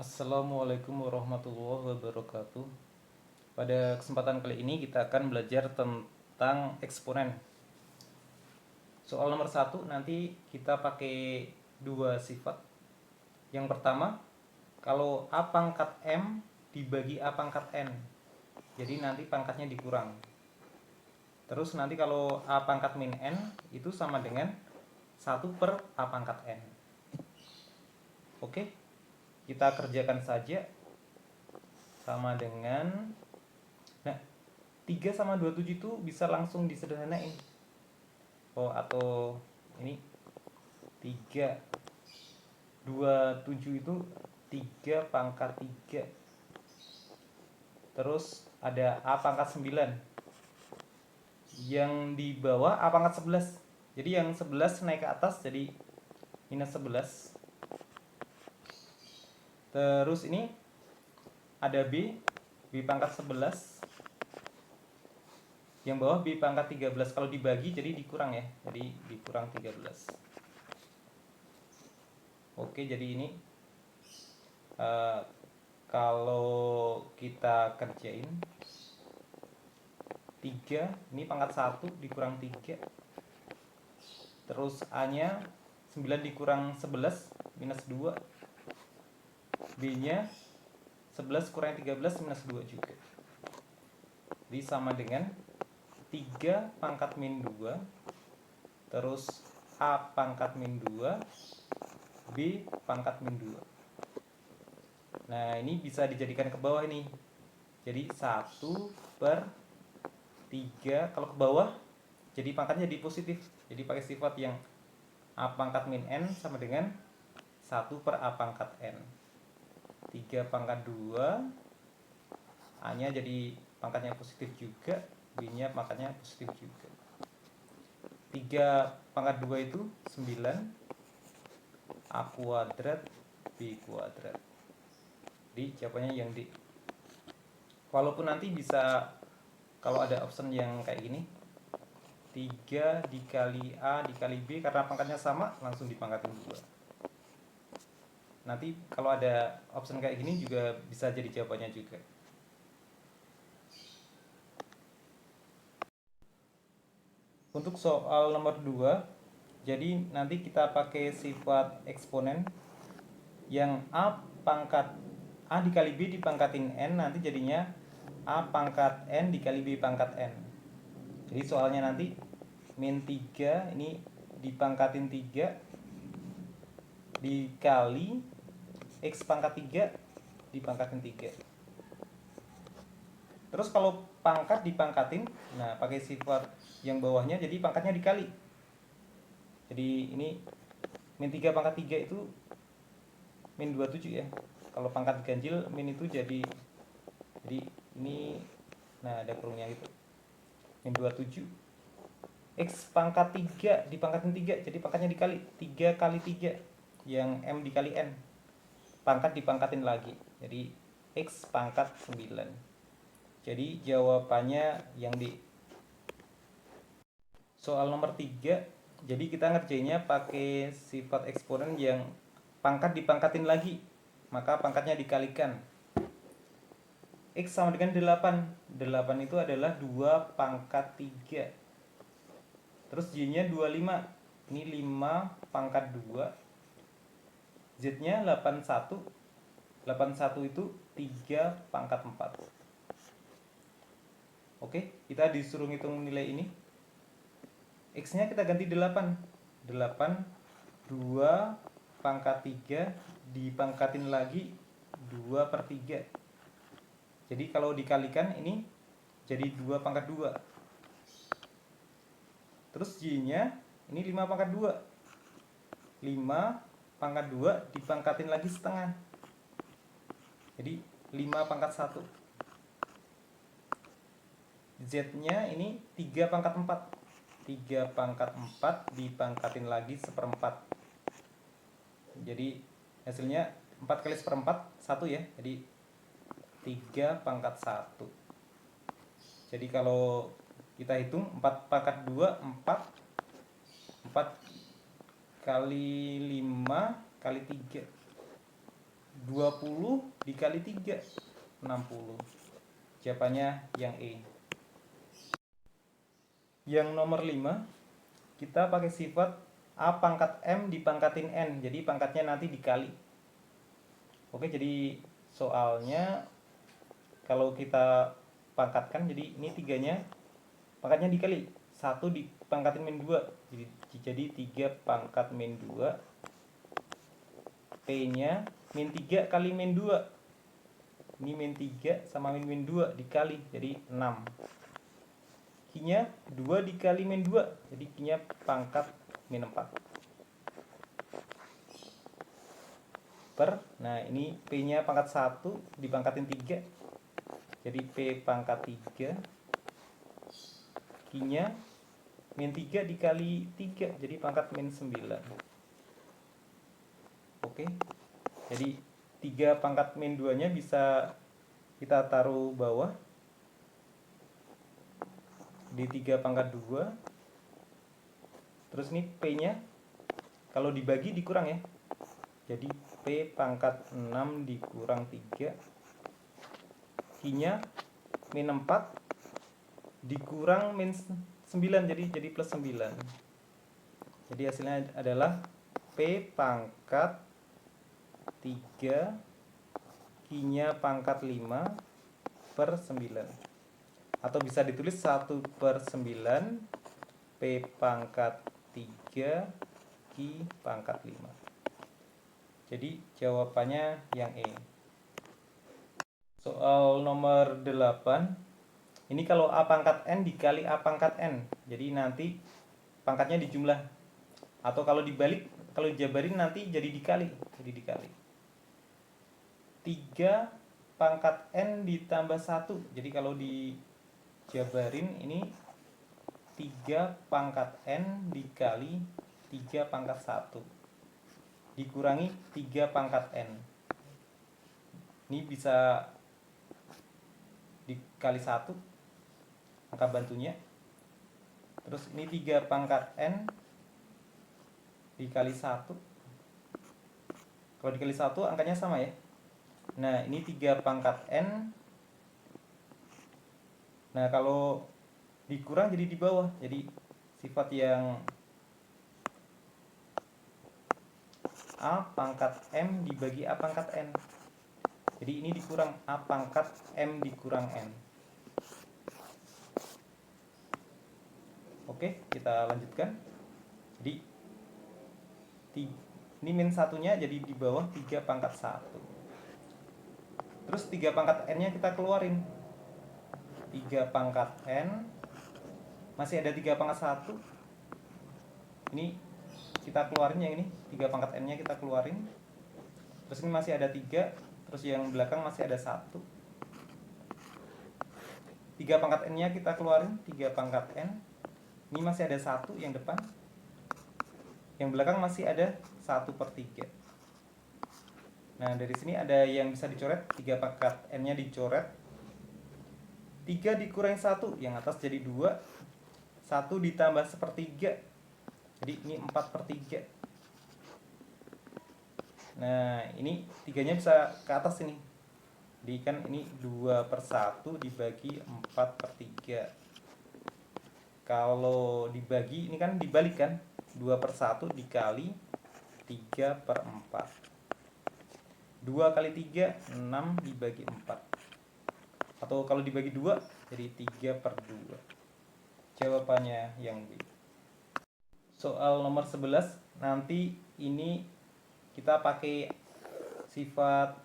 Assalamualaikum warahmatullahi wabarakatuh. Pada kesempatan kali ini kita akan belajar tentang eksponen. Soal nomor 1 nanti kita pakai dua sifat. Yang pertama, kalau A pangkat M dibagi A pangkat N, jadi nanti pangkatnya dikurang. Terus nanti kalau A pangkat min N itu sama dengan 1/A pangkat N. Oke, kita kerjakan saja. Sama dengan, nah, 3 sama 27 itu bisa langsung disederhanain. Atau ini 327 itu 3 pangkat 3. Terus ada A pangkat 9. Yang di bawah A pangkat 11. Jadi yang 11 naik ke atas jadi minus 11. Terus ini ada B pangkat 11. Yang bawah B pangkat 13. Kalau dibagi jadi dikurang ya. Jadi dikurang 13. Oke, jadi ini kalau kita kerjain 3, ini pangkat 1 dikurang 3. Terus A nya 9 dikurang 11 minus 2. B nya 11 kurang 13 minus 2 juga. Jadi sama dengan 3 pangkat min 2. Terus A pangkat min 2, B pangkat min 2. Nah, ini bisa dijadikan ke bawah ini. Jadi 1/3. Kalau ke bawah jadi pangkatnya jadi positif. Jadi pakai sifat yang A pangkat min N sama dengan 1/A pangkat N. 3 pangkat 2, A nya jadi pangkatnya positif juga, B nya pangkatnya positif juga. 3 pangkat 2 itu 9, A kuadrat B kuadrat. Jadi jawabannya yang D. Walaupun nanti bisa, kalau ada option yang kayak gini, 3 dikali A dikali B, karena pangkatnya sama langsung dipangkatin 2. Nanti kalau ada option kayak gini juga bisa jadi jawabannya juga. Untuk soal nomor 2, jadi nanti kita pakai sifat eksponen yang A dikali B dipangkatin N, nanti jadinya A pangkat N dikali B pangkat N. Jadi soalnya nanti min 3 ini dipangkatin 3 dikali X pangkat 3 dipangkatin 3. Terus kalau pangkat dipangkatin, nah pakai sifat yang bawahnya jadi pangkatnya dikali. Jadi ini min 3 pangkat 3 itu min 27 ya. Kalau pangkat ganjil min itu jadi ini, nah ada kurungnya itu, min 27. X pangkat 3 dipangkatin 3, jadi pangkatnya dikali. 3 kali 3 yang M dikali N, pangkat dipangkatin lagi, jadi X pangkat 9. Jadi jawabannya yang di soal nomor 3. Jadi kita ngerjainnya pakai sifat eksponen yang pangkat dipangkatin lagi, maka pangkatnya dikalikan. X sama dengan 8. 8 itu adalah 2 pangkat 3. Terus Y nya 25. Ini 5 pangkat 2. Z nya 81. 81 itu 3 pangkat 4. Oke, kita disuruh ngitung nilai ini. X nya kita ganti 8. 8 2 pangkat 3 dipangkatin lagi 2/3. Jadi kalau dikalikan ini jadi 2 pangkat 2. Terus Y nya ini 5 pangkat 2. 5 pangkat 2 dipangkatin lagi setengah, jadi 5 pangkat 1. Z nya ini 3 pangkat 4. 3 pangkat 4 dipangkatin lagi 1/4. Jadi hasilnya 4 kali 1/4 1 ya. Jadi 3 pangkat 1. Jadi kalau kita hitung 4 pangkat 2 4. 4 kali 5 kali 3 20 dikali 3, 60. Jawabannya yang E. Yang nomor 5, kita pakai sifat A pangkat M dipangkatin N. Jadi pangkatnya nanti dikali. Oke, jadi soalnya kalau kita pangkatkan, jadi ini 3-nya pangkatnya dikali. 1 dipangkatin min 2. Jadi 3 pangkat min 2. P-nya min 3 kali min 2. Ini min 3 sama min 2 dikali, jadi 6. Q-nya 2 dikali min 2, jadi Q-nya pangkat min 4. Nah ini P-nya pangkat 1 dipangkatin 3, jadi P pangkat 3. Q-nya min 3 dikali 3, jadi pangkat min 9. Oke, jadi 3 pangkat min 2 nya bisa kita taruh bawah di 3 pangkat 2. Terus ini P nya kalau dibagi dikurang ya, jadi P pangkat 6 dikurang 3. Q nya min 4 dikurang min 9, jadi plus 9. Jadi hasilnya adalah P pangkat 3, Q-nya pangkat 5 per 9. Atau bisa ditulis 1 per 9, P pangkat 3, Q pangkat 5. Jadi jawabannya yang E. Soal nomor 8. Ini kalau A pangkat N dikali A pangkat N. Jadi nanti pangkatnya dijumlah. Atau kalau dibalik, kalau dijabarin nanti jadi dikali. 3 pangkat N ditambah 1. Jadi kalau dijabarin ini 3 pangkat N dikali 3 pangkat 1 dikurangi 3 pangkat N. Ini bisa dikali 1, angka bantunya. Terus ini 3 pangkat N dikali 1. Kalau dikali 1 angkanya sama ya. Nah ini 3 pangkat N. Nah kalau dikurang jadi di bawah. Jadi sifat yang A pangkat M dibagi A pangkat N. Jadi ini dikurang, A pangkat M dikurang N. Oke, kita lanjutkan. Jadi ini min 1-nya jadi di bawah 3 pangkat 1. Terus 3 pangkat N-nya kita keluarin. 3 pangkat N. Masih ada 3 pangkat 1. Ini kita keluarin yang ini. 3 pangkat N-nya kita keluarin. Terus ini masih ada 3. Terus yang belakang masih ada 1. 3 pangkat N-nya kita keluarin. 3 pangkat N. Ini masih ada 1 yang depan. Yang belakang masih ada 1 per 3. Nah dari sini ada yang bisa dicoret. 3 pangkat N-nya dicoret. 3 dikurangi 1, yang atas jadi 2. 1 ditambah 1/3, jadi ini 4 per 3. Nah ini 3-nya bisa ke atas ini. Jadi kan ini 2 per 1 dibagi 4 per 3. Kalau dibagi, ini kan dibalik kan. 2 per 1 dikali 3 per 4. 2 kali 3, 6 dibagi 4. Atau kalau dibagi 2, jadi 3 per 2. Jawabannya yang B. Soal nomor 11. Nanti ini kita pakai sifat,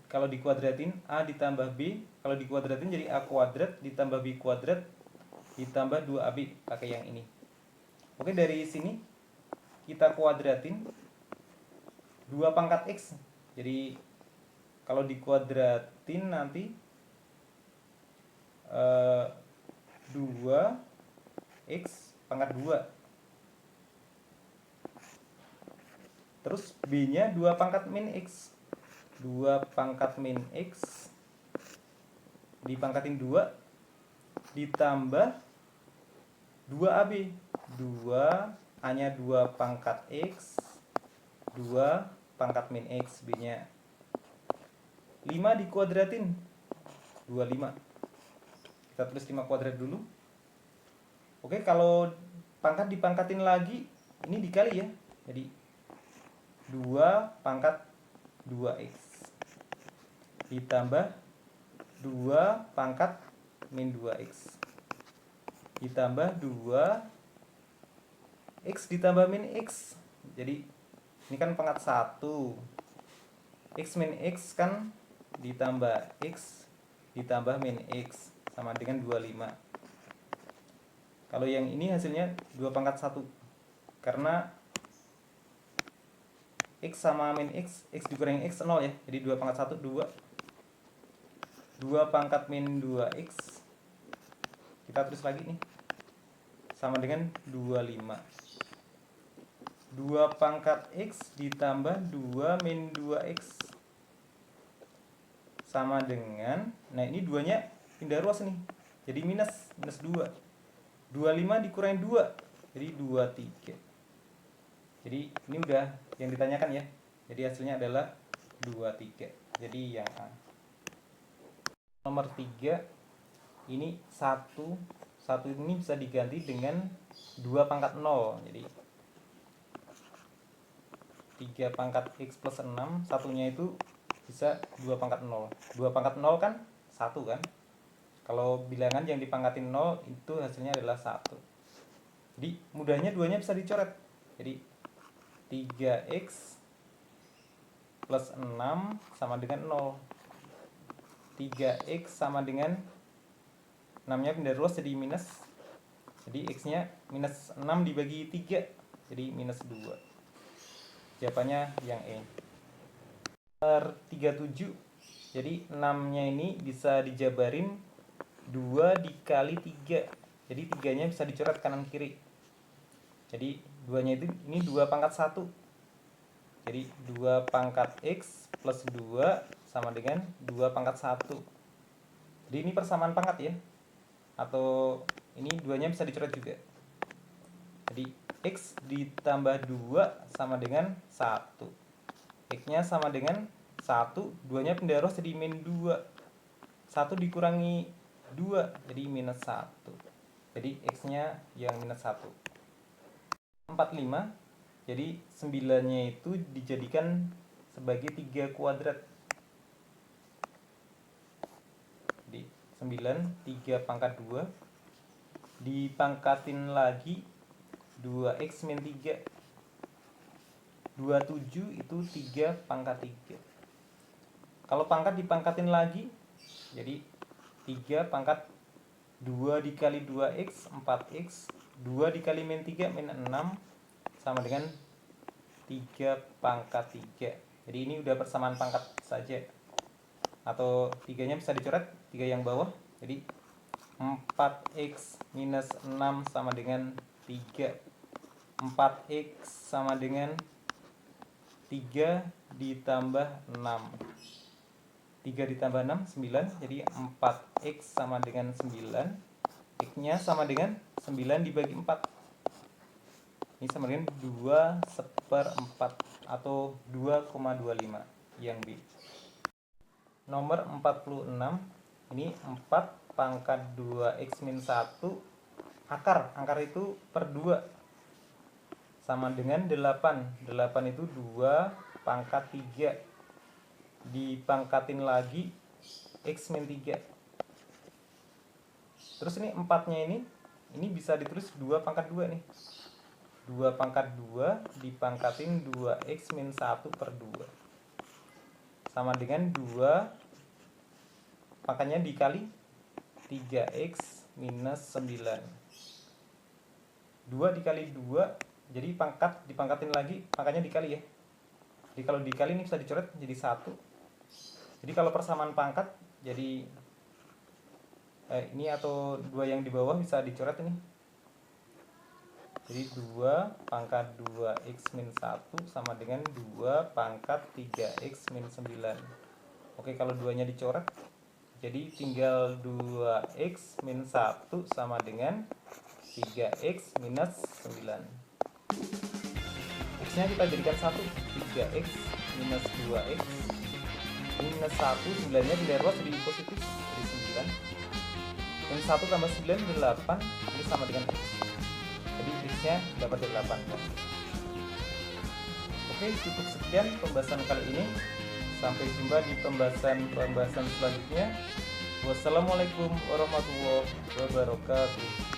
kalau dikuadratin A ditambah B. Kalau dikuadratin jadi A kuadrat ditambah B kuadrat ditambah 2AB. Pakai yang ini. Oke, dari sini kita kuadratin 2 pangkat X. Jadi kalau dikuadratin nanti 2x pangkat 2. Terus B-nya 2 pangkat min X. 2 pangkat min X dipangkatin 2 ditambah 2AB. 2A-nya 2 pangkat X, 2 pangkat min X. B-nya 5 dikuadratin 25. Kita tulis 5 kuadrat dulu. Oke, kalau pangkat dipangkatin lagi, ini dikali ya. Jadi 2 pangkat 2x ditambah 2 pangkat min 2x ditambah 2x ditambah min x. Jadi ini kan pangkat 1. X min x kan ditambah x ditambah min x sama dengan 25. Kalau yang ini hasilnya 2 pangkat 1. Karena x sama min x, x dikurangi x 0 ya. Jadi 2 pangkat 1 2. 2 pangkat min 2x. Kita tulis lagi nih. Sama dengan 25. 2 pangkat x ditambah 2 min 2x sama dengan, nah ini 2-nya pindah ruas nih. Jadi minus 2. 25 dikurangi 2. Jadi 23. Jadi ini udah yang ditanyakan ya. Jadi hasilnya adalah 23. Jadi yang A. Nomor 3 ini 1 ini bisa diganti dengan 2 pangkat 0. Jadi 3 pangkat x plus 6, satunya itu bisa 2 pangkat 0. 2 pangkat 0 kan 1 kan. Kalau bilangan yang dipangkatin 0 itu hasilnya adalah 1. Jadi mudahnya 2-nya bisa dicoret. Jadi 3x plus 6 sama dengan 0. 3x sama dengan 6-nya pindah ruas jadi minus. Jadi x-nya minus 6 dibagi 3. Jadi minus 2. Jawabannya yang E. Nomor 37. Jadi 6-nya ini bisa dijabarin 2 dikali 3. Jadi 3-nya bisa dicoret kanan kiri. Jadi 2-nya itu ini 2 pangkat 1. Jadi 2 pangkat x plus 2 sama dengan 2 pangkat 1. Jadi ini persamaan pangkat ya. Atau ini 2-nya bisa dicoret juga. Jadi x ditambah 2 sama dengan 1. X-nya sama dengan 1. 2-nya pindah ruas jadi min 2. 1 dikurangi 2 jadi minus 1. Jadi x-nya yang minus 1. 45. Jadi 9-nya itu dijadikan sebagai 3 kuadrat. Jadi 9 3 pangkat 2 dipangkatin lagi 2x min 3. 27 itu 3 pangkat 3. Kalau pangkat dipangkatin lagi jadi 3 pangkat 2 dikali 2x 4x. 2 dikali min 3 min 6 sama dengan 3 pangkat 3. Jadi ini udah persamaan pangkat saja. Atau 3-nya bisa dicoret, 3 yang bawah. Jadi 4x minus 6 sama dengan 3. 4x sama dengan 3 ditambah 6. 3 ditambah 6, 9. Jadi 4x sama dengan 9. X-nya sama dengan 9 dibagi 4. Ini sama dengan 2/4 atau 2,25 yang B. Nomor 46. Ini 4 pangkat 2x min 1 akar. Akar itu per 2. Sama dengan 8. 8 itu 2 pangkat 3. Dipangkatin lagi x min 3. Terus ini 4-nya ini bisa ditulis 2 pangkat 2 nih. 2 pangkat 2 dipangkatin 2x min 1 per 2. Sama dengan 2 pangkatnya dikali 3x minus 9. 2 dikali 2, jadi pangkat dipangkatin lagi, pangkatnya dikali ya. Jadi kalau dikali ini bisa dicoret jadi 1. Jadi kalau persamaan pangkat, jadi ini atau 2 yang di bawah bisa dicoret ini. Jadi 2 pangkat 2x min 1 sama dengan 2 pangkat 3x min 9. Oke, kalau 2-nya dicoret, jadi tinggal 2x min 1 sama dengan 3x minus 9. X-nya kita jadikan 1. 3x minus 2x minus 1, 9-nya di luar jadi positif, jadi 9. Minus 1 tambah 9, 8, ini sama dengan X. Jadi X-nya dapat 8. Oke, cukup sekian pembahasan kali ini. Sampai jumpa di pembahasan selanjutnya. Wassalamualaikum warahmatullahi wabarakatuh.